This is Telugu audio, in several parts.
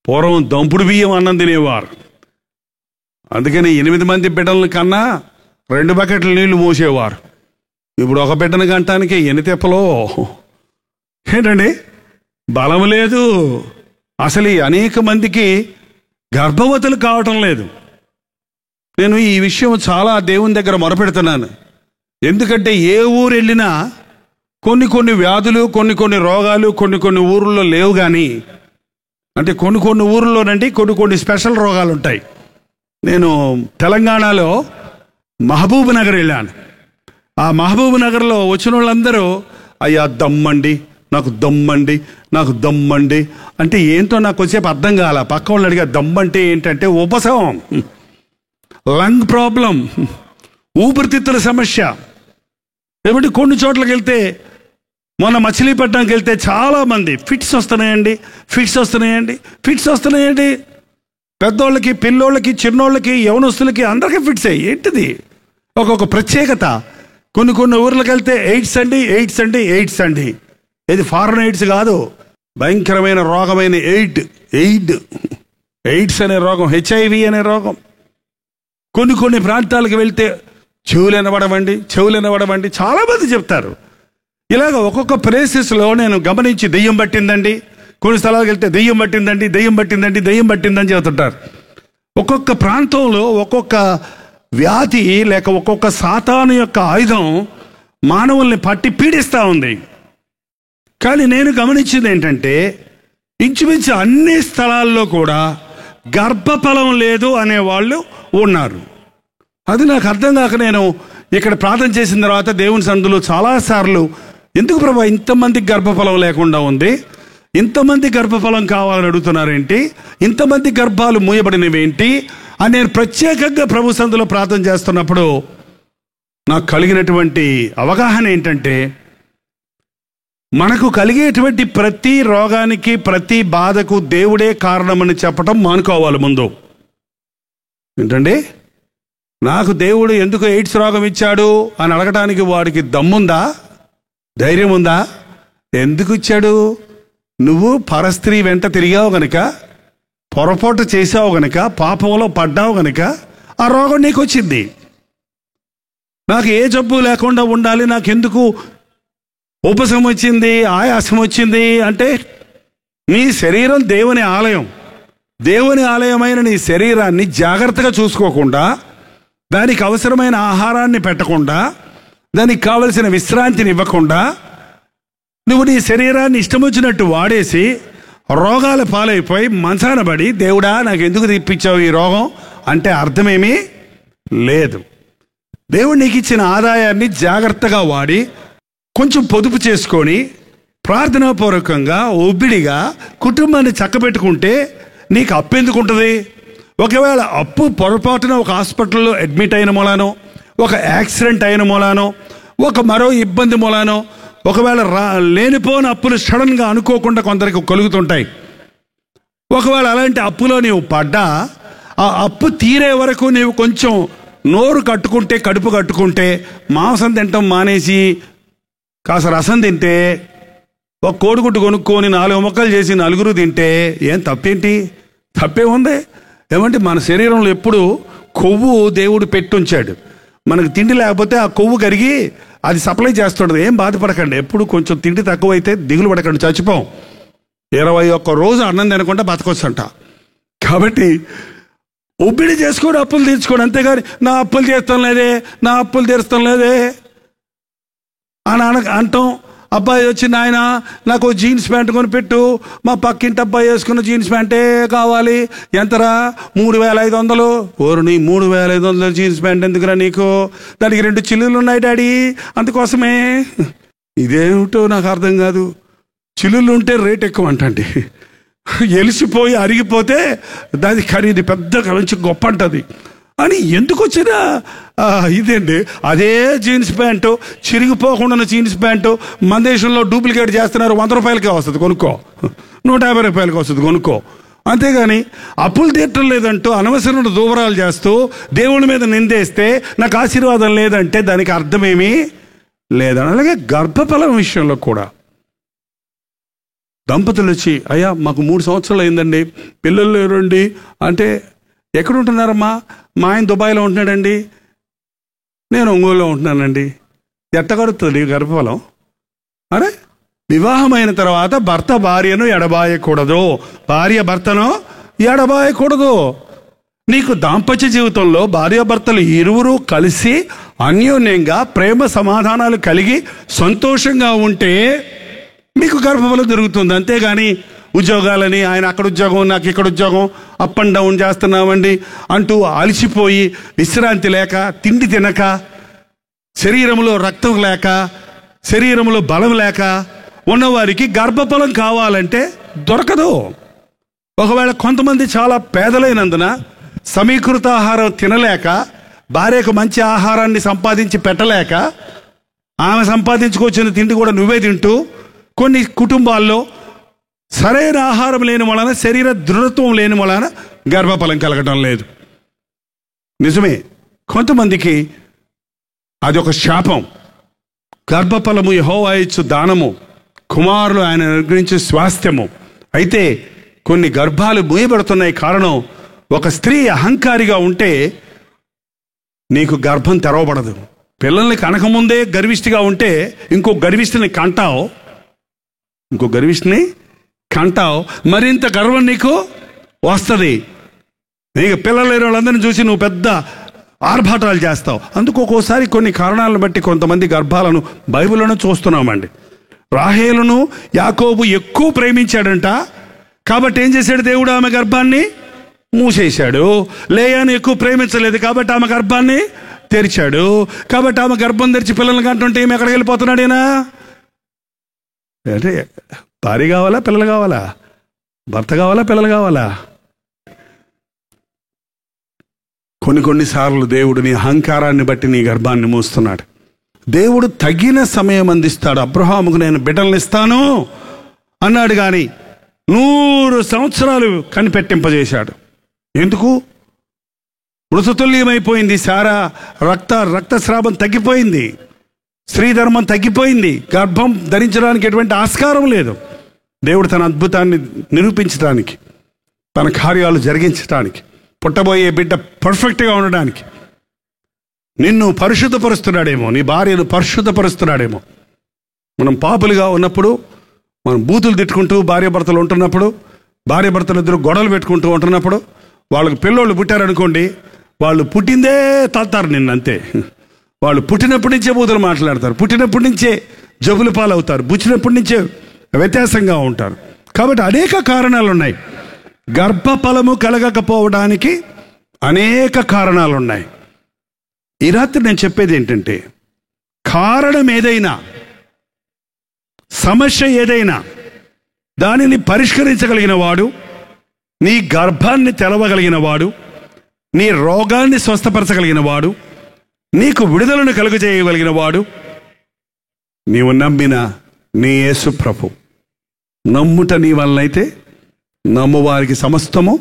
పూర్వం దంపుడు బియ్యం అన్నం తినేవారు. అందుకని 8 మంది బిడ్డల కన్నా 2 బకెట్ల నీళ్లు మోసేవారు. ఇప్పుడు ఒక బిడ్డను గంటానికి ఎన్ని తెప్పలో. ఏంటండి, బలం లేదు. అసలు అనేక మందికి గర్భవతులు కావటం లేదు. నేను ఈ విషయం చాలా దేవుని దగ్గర మొరపెడుతున్నాను. ఎందుకంటే ఏ ఊరు వెళ్ళినా కొన్ని వ్యాధులు, కొన్ని రోగాలు కొన్ని ఊర్లలో లేవు. కానీ అంటే కొన్ని ఊర్లోనండి కొన్ని స్పెషల్ రోగాలు ఉంటాయి. నేను తెలంగాణలో మహబూబ్ నగర్ వెళ్ళాను. ఆ మహబూబ్ నగర్లో వచ్చిన వాళ్ళందరూ అయ్యా దమ్మండి, నాకు దమ్మండి అంటే ఏంటో నాకు వచ్చేపు అర్థం కాల. పక్క వాళ్ళు అడిగా దమ్మంటే ఏంటంటే ఉపశమం, లంగ్ ప్రాబ్లం, ఊపిరితిత్తుల సమస్య. ఏమంటే కొన్ని చోట్లకి వెళ్తే, మొన్న మచిలీపట్నంకి వెళ్తే చాలామంది ఫిట్స్ వస్తున్నాయండి. పెద్దోళ్ళకి, పిల్లోళ్ళకి, చిన్నోళ్ళకి, యవనస్తులకి అందరికీ ఫిట్స్ అయ్యి. ఏంటిది ఒక్కొక్క ప్రత్యేకత. కొన్ని ఊర్లకు వెళ్తే ఎయిడ్స్ అండి. ఇది ఫారెన్ ఎయిడ్స్ కాదు, భయంకరమైన రోగమైన ఎయిడ్స్ అనే రోగం, HIV అనే రోగం. కొన్ని ప్రాంతాలకు వెళ్తే చెవులు వినబడవండి చాలామంది చెప్తారు. ఇలాగ ఒక్కొక్క ప్లేసెస్లో నేను గమనించి దెయ్యం పట్టిందండి, కొన్ని స్థలాలకు వెళ్తే దెయ్యం పట్టిందని చెబుతుంటారు. ఒక్కొక్క ప్రాంతంలో ఒక్కొక్క వ్యాధి లేక ఒక్కొక్క సాతాను యొక్క ఆయుధం మానవుల్ని పట్టి పీడిస్తూ ఉంది. కానీ నేను గమనించింది ఏంటంటే, ఇంచుమించు అన్ని స్థలాల్లో కూడా గర్భఫలం లేదు అనేవాళ్ళు ఉన్నారు. అది నాకు అర్థం కాక నేను ఇక్కడ ప్రార్థన చేసిన తర్వాత దేవుని సన్నిధిలో చాలాసార్లు, ఎందుకు ప్రభా ఇంతమందికి గర్భఫలం లేకుండా ఉంది, ఇంతమంది గర్భఫలం కావాలని అడుగుతున్నారేంటి, ఇంతమంది గర్భాలు మూయబడినవేంటి అని నేను ప్రత్యేకంగా ప్రభు సన్నిధిలో ప్రార్థన చేస్తున్నప్పుడు నాకు కలిగినటువంటి అవగాహన ఏంటంటే, మనకు కలిగేటువంటి ప్రతి రోగానికి, ప్రతి బాధకు దేవుడే కారణమని చెప్పటం మానుకోవాలి ముందు. ఏంటండి, నాకు దేవుడు ఎందుకు ఎయిడ్స్ రోగం ఇచ్చాడు అని అడగటానికి వాడికి దమ్ముందా, ధైర్యం ఉందా? ఎందుకు ఇచ్చాడు? నువ్వు పరస్త్రీ వెంట తిరిగావు గనక, పొరపాటు చేసావు గనక, పాపంలో పడ్డావు గనక ఆ రోగం నీకు వచ్చింది. నాకు ఏ జబ్బు లేకుండా ఉండాలి, నాకెందుకు ఉపశమం వచ్చింది, ఆయాసం వచ్చింది అంటే, నీ శరీరం దేవుని ఆలయమైన నీ శరీరాన్ని జాగ్రత్తగా చూసుకోకుండా, దానికి అవసరమైన ఆహారాన్ని పెట్టకుండా, దానికి కావలసిన విశ్రాంతిని ఇవ్వకుండా, నువ్వు నీ శరీరాన్ని ఇష్టం వచ్చినట్టు వాడేసి రోగాల పాలైపోయి మంచాన పడి, దేవుడా నాకు ఎందుకు తెప్పించావు ఈ రోగం అంటే అర్థమేమీ లేదు. దేవుడు నీకు ఇచ్చిన ఆదాయాన్ని జాగ్రత్తగా వాడి, కొంచెం పొదుపు చేసుకొని, ప్రార్థనాపూర్వకంగా ఒబ్బిడిగా కుటుంబాన్ని చక్కబెట్టుకుంటే నీకు అప్పు ఎందుకు ఉంటుంది? ఒకవేళ అప్పు పొరపాటున ఒక హాస్పిటల్లో అడ్మిట్ అయిన మూలానో, ఒక యాక్సిడెంట్ అయిన మూలానో, ఒక మరో ఇబ్బంది మూలానో, ఒకవేళ లేనిపోని అప్పులు సడన్గా అనుకోకుండా కొందరికి కలుగుతుంటాయి. ఒకవేళ అలాంటి అప్పులో నీవు పడ్డా, ఆ అప్పు తీరే వరకు నీవు కొంచెం నోరు కట్టుకుంటే, కడుపు కట్టుకుంటే, మాంసం తినటం మానేసి కాస్త రసం తింటే, ఒక కోడిగుడ్డు కొనుక్కొని 4 ముక్కలు చేసి నలుగురు తింటే ఏం తప్పేంటి? తప్పే ఉంది. ఏమంటే మన శరీరంలో ఎప్పుడు కొవ్వు దేవుడు పెట్టుంచాడు. మనకు తిండి లేకపోతే ఆ కొవ్వు కరిగి అది సప్లై చేస్తుండదు. ఏం బాధపడకండి, ఎప్పుడు కొంచెం తిండి తక్కువైతే దిగులు పడకండి, చచ్చిపోం. 21 రోజు అన్నం తినకుండా బతకొచ్చంట. కాబట్టి ఒబ్బిడి చేసుకొని అప్పులు తీర్చుకోండి, అంతేగాని నా అప్పులు తీరుస్తాం లేదే అని అంటాం. అబ్బాయి వచ్చి, నాయన నాకు జీన్స్ ప్యాంట్ కొనిపెట్టు, మా పక్కింటి అబ్బాయి వేసుకున్న జీన్స్ ప్యాంటే కావాలి, ఎంతరా? 3500. ఓరుని 3500 జీన్స్ ప్యాంట్ ఎందుకురా నీకు? దానికి 2 చిల్లులు ఉన్నాయి డాడీ, అందుకోసమే. ఇదేమిటో నాకు అర్థం కాదు. చిల్లులు ఉంటే రేట్ ఎక్కువ అంటండి, ఎలిసిపోయి అరిగిపోతే దాని ఖరీదు పెద్ద మంచి గొప్ప అంటది అని ఎందుకు వచ్చినా ఇదేండి. అదే జీన్స్ ప్యాంటు, చిరిగిపోకుండా జీన్స్ ప్యాంటు మన దేశంలో డూప్లికేట్ చేస్తున్నారు. 100 రూపాయలకే వస్తుంది కొనుక్కో, 150 రూపాయలకి వస్తుంది కొనుక్కో. అంతేగాని అప్పులు తీర్చడం లేదంటూ అనవసరమైన దూరాలు చేస్తూ దేవుని మీద నిందేస్తే నాకు ఆశీర్వాదం లేదంటే దానికి అర్థమేమీ లేదని. అలాగే గర్భఫలం విషయంలో కూడా దంపతులు వచ్చి, అయ్యా మాకు 3 సంవత్సరాలు అయిందండి, పిల్లలు లేరండి అంటే, ఎక్కడ ఉంటున్నారమ్మా? మా ఆయన దుబాయ్లో ఉంటున్నాడండి, నేను ఒంగోలులో ఉంటున్నానండి. ఎట్ట కడుతుంది గర్భఫలం? అరే, వివాహమైన తర్వాత భర్త భార్యను ఎడబాయకూడదు, భార్య భర్తను ఎడబాయకూడదు. నీకు దాంపత్య జీవితంలో భార్యాభర్తలు ఇరువురు కలిసి అన్యోన్యంగా ప్రేమ సమాధానాలు కలిగి సంతోషంగా ఉంటే మీకు గర్భఫలం దొరుకుతుంది. అంతేగాని ఉద్యోగాలని, ఆయన అక్కడ ఉద్యోగం నాకు ఇక్కడ ఉద్యోగం, అప్ అండ్ డౌన్ చేస్తున్నామండి అంటూ అలసిపోయి విశ్రాంతి లేక, తిండి తినక, శరీరంలో రక్తం లేక, శరీరంలో బలం లేక ఉన్నవారికి గర్భఫలం కావాలంటే దొరకదు. ఒకవేళ కొంతమంది చాలా పేదలైనందున సమీకృత ఆహారం తినలేక, భార్యకు మంచి ఆహారాన్ని సంపాదించి పెట్టలేక, ఆమె సంపాదించుకొచ్చిన తిండి కూడా నువ్వే తింటూ, కొన్ని కుటుంబాల్లో సరైన ఆహారం లేని వలన, శరీర దృఢత్వం లేని వలన గర్భఫలం కలగటం లేదు. నిజమే, కొంతమందికి అది ఒక శాపం. గర్భఫలము యెహోవా ఇచ్చు దానము, కుమారులు ఆయన అనుగ్రహించే స్వాస్థ్యము. అయితే కొన్ని గర్భాలు మూయబడుతున్నాయి. కారణం, ఒక స్త్రీ అహంకారిగా ఉంటే నీకు గర్భం తెరవబడదు. పిల్లల్ని కనకముందే గర్విష్టిగా ఉంటే ఇంకో గర్విష్టిని కంటావు, మరింత గర్వం నీకు వస్తుంది. నీకు పిల్లలు లేని వాళ్ళందరినీ చూసి నువ్వు పెద్ద ఆర్భాటాలు చేస్తావు. అందుకు ఒక్కోసారి కొన్ని కారణాలను బట్టి కొంతమంది గర్భాలను బైబిల్లోనే చూస్తున్నామండి. రాహేలును యాకోబు ఎక్కువ ప్రేమించాడంట, కాబట్టి ఏం చేశాడు దేవుడు? ఆమె గర్భాన్ని మూసేశాడు. లేయాను ఎక్కువ ప్రేమించలేదు కాబట్టి ఆమె గర్భాన్ని తెరిచాడు. కాబట్టి ఆమె గర్భం తెరిచి పిల్లల్ని కంటుంటే ఏమి ఎక్కడికి వెళ్ళిపోతున్నాడేనా? అంటే భార్య కావాలా, పిల్లలు కావాలా? భర్త కావాలా, పిల్లలు కావాలా? కొన్నిసార్లు దేవుడు నీ అహంకారాన్ని బట్టి నీ గర్భాన్ని మూస్తున్నాడు. దేవుడు తగిన సమయం అందిస్తాడు. అబ్రహాముకు నేను బిడ్డలను ఇస్తాను అన్నాడు, కానీ 100 సంవత్సరాలు కనిపెట్టింపజేశాడు. ఎందుకు? మృతతుల్యమైపోయింది సారా, రక్తస్రావం తగ్గిపోయింది, స్త్రీ ధర్మం తగ్గిపోయింది, గర్భం ధరించడానికి ఎటువంటి ఆస్కారం లేదు. దేవుడు తన అద్భుతాన్ని నిరూపించడానికి, తన కార్యాలు జరిగించడానికి, పుట్టబోయే బిడ్డ పర్ఫెక్ట్గా ఉండడానికి నిన్ను పరిశుద్ధపరుస్తున్నాడేమో, నీ భార్యను పరిశుద్ధపరుస్తున్నాడేమో. మనం పాపులుగా ఉన్నప్పుడు, మనం బూతులు తిట్టుకుంటూ భార్యాభర్తలు ఉంటున్నప్పుడు, భార్యాభర్తలు ఇద్దరు గొడవలు పెట్టుకుంటూ ఉంటున్నప్పుడు, వాళ్ళకి పిల్లోళ్ళు పుట్టారనుకోండి, వాళ్ళు పుట్టిందే తాతారు నిన్నంతే. వాళ్ళు పుట్టినప్పటి నుంచే బూతులు మాట్లాడతారు, పుట్టినప్పటి నుంచే జబ్బుల పాలవుతారు, పుట్టినప్పటి నుంచే వ్యత్యాసంగా ఉంటారు. కాబట్టి అనేక కారణాలు ఉన్నాయి. గర్భఫలము కలగకపోవడానికి అనేక కారణాలు ఉన్నాయి. ఈ రాత్రి నేను చెప్పేది ఏంటంటే, కారణం ఏదైనా, సమస్య ఏదైనా దానిని పరిష్కరించగలిగిన వాడు, నీ గర్భాన్ని తెరవగలిగిన వాడు, నీ రోగాన్ని స్వస్థపరచగలిగిన వాడు, నీకు విడుదలను కలుగజేయగలిగిన వాడు నీవు నమ్మిన నీ యేసు ప్రభు. నమ్ముట నీ వలనైతే నమ్మువారికి సమస్తము.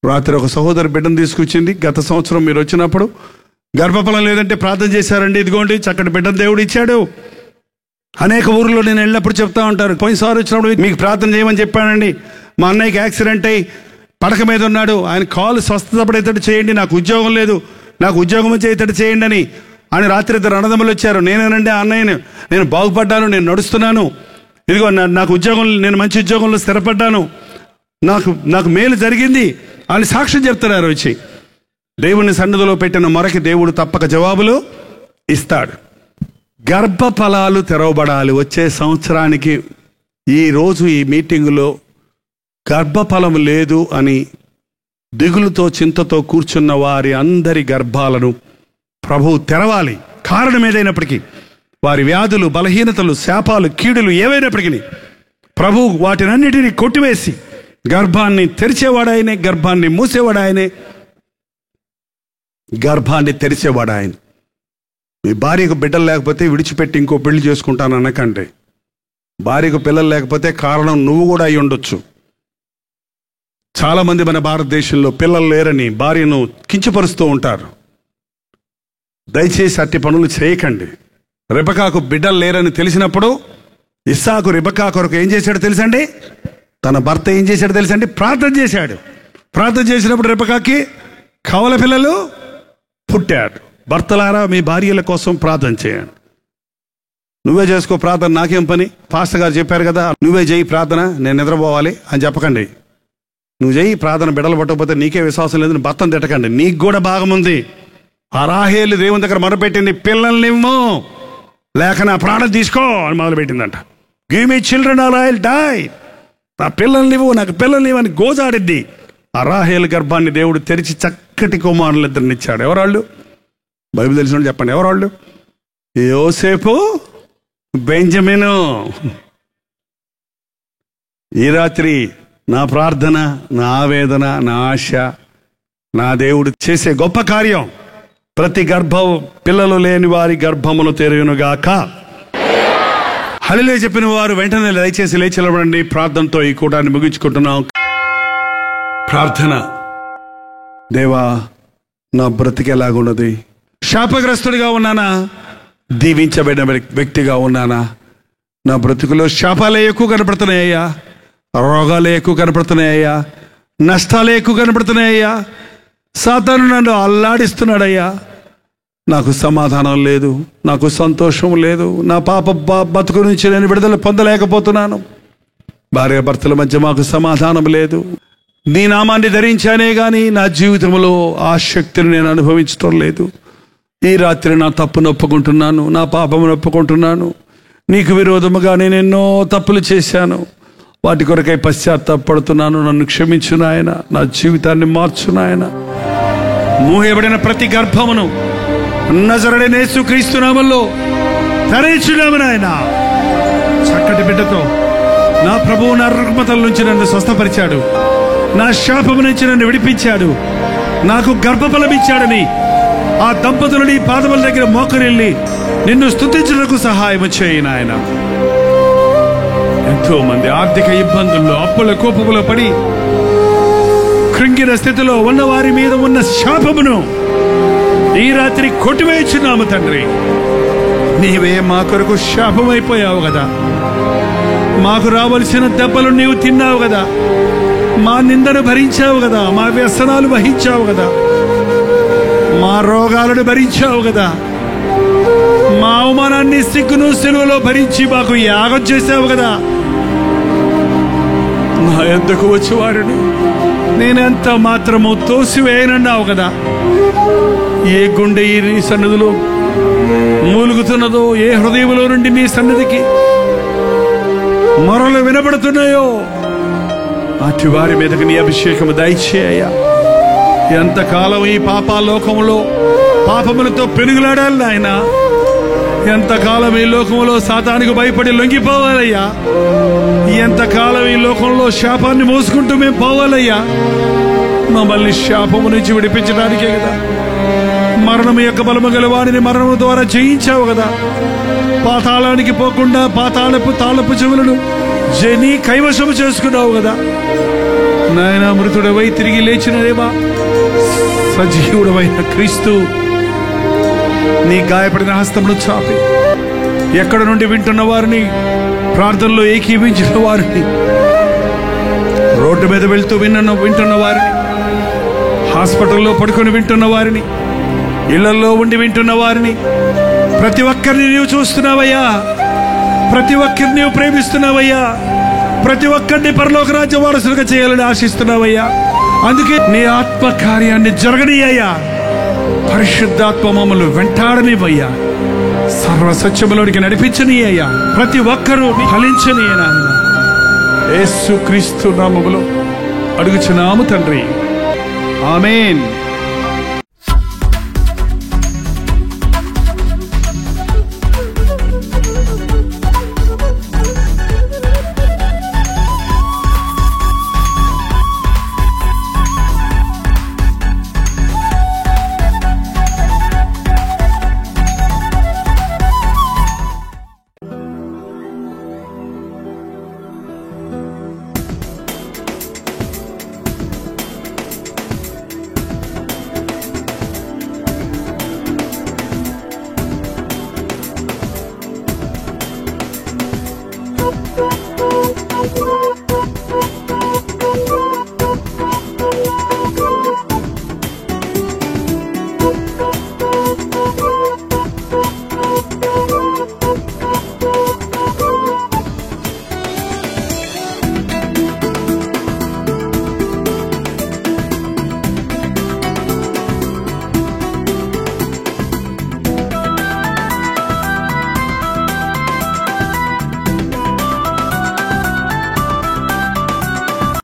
రాత్రి ఒక సహోదరు బిడ్డను తీసుకొచ్చింది. గత సంవత్సరం మీరు వచ్చినప్పుడు గర్భఫలం లేదంటే ప్రార్థన చేశారండి, ఇదిగోండి చక్కటి బిడ్డను దేవుడు ఇచ్చాడు. అనేక ఊర్లో నేను వెళ్ళినప్పుడు చెప్తా ఉంటారు, పోయినసారి వచ్చినప్పుడు మీకు ప్రార్థన చేయమని చెప్పానండి, మా అన్నయ్యకి యాక్సిడెంట్ అయ్యి పడక మీద ఉన్నాడు, ఆయన కాలు స్వస్థపడేటట్టు చేయండి, నాకు ఉద్యోగం లేదు, నాకు ఉద్యోగం వచ్చేటట్టు చేయండి అని రాత్రి 2 అన్నదమ్ములు వచ్చారు. నేనేనండి ఆ అన్నయ్యను, నేను బాగుపడ్డాను, నేను నడుస్తున్నాను, ఇదిగో నాకు ఉద్యోగం, నేను మంచి ఉద్యోగంలో స్థిరపడ్డాను, నాకు మేలు జరిగింది అని సాక్ష్యం చెప్తున్నారు వచ్చి. దేవుని సన్నిధిలో పెట్టిన మొరకి దేవుడు తప్పక జవాబులు ఇస్తాడు. గర్భఫలాలు తెరవబడాలి. వచ్చే సంవత్సరానికి ఈరోజు ఈ మీటింగులో గర్భఫలం లేదు అని దిగులుతో చింతతో కూర్చున్న వారి అందరి గర్భాలను ప్రభువు తెరవాలి. కారణం ఏదైనప్పటికీ, వారి వ్యాధులు, బలహీనతలు, శాపాలు, కీడులు ఏవైనప్పటికీ ప్రభువు వాటినన్నిటినీ కొట్టివేసి గర్భాన్ని తెరిచేవాడాయనే, గర్భాన్ని మూసేవాడాయనే, గర్భాన్ని తెరిచేవాడాయన. మీ భార్యకు బిడ్డలు లేకపోతే విడిచిపెట్టి ఇంకో పెళ్లి చేసుకుంటాను అనకండి. భార్యకు పిల్లలు లేకపోతే కారణం నువ్వు కూడా అయి ఉండొచ్చు. చాలామంది మన భారతదేశంలో పిల్లలు లేరని భార్యను కించపరుస్తూ ఉంటారు. దయచేసి అట్టి పనులు చేయకండి. రెబెకాకు బిడ్డలు లేరని తెలిసినప్పుడు ఇస్సాకు రిబకా కొరకు ఏం చేశాడో తెలుసండి? తన భర్త ఏం చేశాడో తెలుసండి? ప్రార్థన చేశాడు. ప్రార్థన చేసినప్పుడు రిబకాకి కవల పిల్లలు పుట్టారు. భర్తలారా మీ భార్యల కోసం ప్రార్థన చేయండి. నువ్వే చేసుకో ప్రార్థన, నాకేం పని, పాస్టర్ గారు చెప్పారు కదా నువ్వే చేయి ప్రార్థన, నేను నిద్రపోవాలి అని చెప్పకండి. నువ్వు చేయి ప్రార్థన. బిడ్డలు పట్టకపోతే నీకే విశ్వాసం లేదు, భర్తను తిట్టకండి. నీకు కూడా భాగం ఉంది. ఆ రాహేలు దేవుని దగ్గర మొరపెట్టింది, పిల్లల్నివ్వు లేక నా ప్రాణం తీసుకో అని మొదలుపెట్టిందంట. Give me children or I will die. నా పిల్లల్నివ్వు, నాకు పిల్లల్నివ్వు అని గోజాడిద్ది. ఆ రాహేలు గర్భాన్ని దేవుడు తెరిచి చక్కటి కుమారులు ఇద్దరినిచ్చాడు. ఎవరాళ్ళు? బైబిల్ తెలిసిన వాళ్ళు చెప్పండి. ఎవరాళ్ళు? యోసేపు, బెంజమిను. ఈ రాత్రి నా ప్రార్థన, నా ఆవేదన, నా ఆశ, నా దేవుడు చేసే గొప్ప కార్యం, ప్రతి గర్భం పిల్లలు లేని వారి గర్భమును తెరయునుగాక. హల్లెలూయా చెప్పిన వారు వెంటనే దయచేసి లేచి నిలబడండి. ప్రార్థనతో ఈ కూటాన్ని ముగించుకుంటున్నాం. ప్రార్థన. దేవా, నా బ్రతికేలాగున్నది? శాపగ్రస్తుడిగా ఉన్నానా? దీవించబడిన వ్యక్తిగా ఉన్నానా? నా బ్రతుకులో శాపాలే ఎక్కువ కనపడుతున్నాయ్యా, రోగాలే ఎక్కువ కనపడుతున్నాయ్యా, నష్టాలే ఎక్కువ కనపడుతున్నాయ్యా. సాతాను నన్ను అల్లాడిస్తున్నాడయ్యా. నాకు సమాధానం లేదు, నాకు సంతోషం లేదు. నా పాప బతుకు నుంచి నేను విడుదల పొందలేకపోతున్నాను. భార్య భర్తల మధ్య మాకు సమాధానం లేదు. నీ నామాన్ని ధరించానే కానీ నా జీవితంలో ఆ శక్తిని నేను అనుభవించడం లేదు. ఈ రాత్రి నా తప్పును ఒప్పుకుంటున్నాను, నా పాపమును ఒప్పుకుంటున్నాను. నీకు విరోధముగా నేను ఎన్నో తప్పులు చేశాను. వాటి కొరకై పశ్చాత్తాపడుతున్నాను. నన్ను క్షమించు నాయన, నా జీవితాన్ని మార్చు నాయన. మూయబడిన ప్రతి గర్భమును నజరేయుడైన యేసుక్రీస్తు నామములో తెరచున్నాము నాయన. చక్కటి బిడ్డతో నా ప్రభువు నా రుగ్మతల నుంచి నన్ను స్వస్థపరిచాడు, నా శాపము నుంచి నన్ను విడిపించాడు, నాకు గర్భఫలం ఇచ్చాడని ఆ దంపతులు నీ పాదముల దగ్గర మోకరిల్లి నిన్ను స్తుతించుటకు సహాయం చేయి నాయన. ఎంతో మంది ఆర్థిక ఇబ్బందుల్లో, అప్పుల కోపములో పడి కృంగిన స్థితిలో ఉన్న వారి మీద ఉన్న శాపమును ఈ రాత్రి కొట్టివేయుచున్నాము తండ్రి. నీవే మా కొరకు శాపమైపోయావు కదా, మాకు రావలసిన దెబ్బలు నీవు తిన్నావు కదా, మా నిందను భరించావు కదా, మా వ్యసనాలు వహించావు కదా, మా రోగాలను భరించావు కదా, మా అవమానాన్ని సిగ్గును సిలువలో భరించి మాకు యాగం చేశావు కదా. నా యొద్దకు వచ్చేవారిని నేనెంత మాత్రము తోసివేయనన్నావు కదా. ఏ గుండె ఈ నీ సన్నిధిలో మూలుగుతున్నదో, ఏ హృదయంలో నుండి నీ సన్నిధికి మొరలు వినబడుతున్నాయో అటు వారి మీదకి నీ అభిషేకము దయచేయ్యా. ఎంతకాలం ఈ పాపాలోకంలో పాపములతో పెనుగులాడాలి నాయన? ఎంతకాలం ఈ లోకంలో సాతానికి భయపడి లొంగిపోవాలయ్యా? ఎంతకాలం ఈ లోకంలో శాపాన్ని మోసుకుంటూ మేము పోవాలయ్యా? మమ్మల్ని శాపము నుంచి విడిపించడానికే కదా మరణము యొక్క బలము గల వారిని మరణము ద్వారా జయించావు కదా. పాతాళానికి పోకుండా పాతాళపు తాళపు చెవులను నీ కైవశము చేసుకున్నావు కదా నాయన. మృతుడవై తిరిగి లేచినదేవా సజీవుడవైన క్రీస్తు నీ గాయపడిన హస్తమును చాపి ఎక్కడ నుండి వింటున్న వారిని, ప్రార్థనలో ఏకీవించిన వారిని, రోడ్డు మీద వెళ్తూ వింటున్న వారిని, హాస్పిటల్లో పడుకొని వింటున్న వారిని, ఇళ్లలో ఉండి వింటున్న వారిని, ప్రతి ఒక్కరిని నీవు చూస్తున్నావయ్యా. ప్రతి ఒక్కరిని నీవు ప్రేమిస్తున్నావయ్యా. ప్రతి ఒక్కరిని పరలోక రాజ్య వారసులుగా చేయాలని ఆశిస్తున్నావయ్యా. అందుకే నీ ఆత్మ కార్యాన్ని జరగనీయ్యా. పరిశుద్ధాత్మ మమ్మల్ని వెంటాడనివయ్యా. సర్వ సత్యములోనికి నడిపించనీయ్యా. ప్రతి ఒక్కరూ ఫలించనీయనా. యేసుక్రీస్తు నామములో అడుగుచున్నాము తండ్రి, ఆమేన్.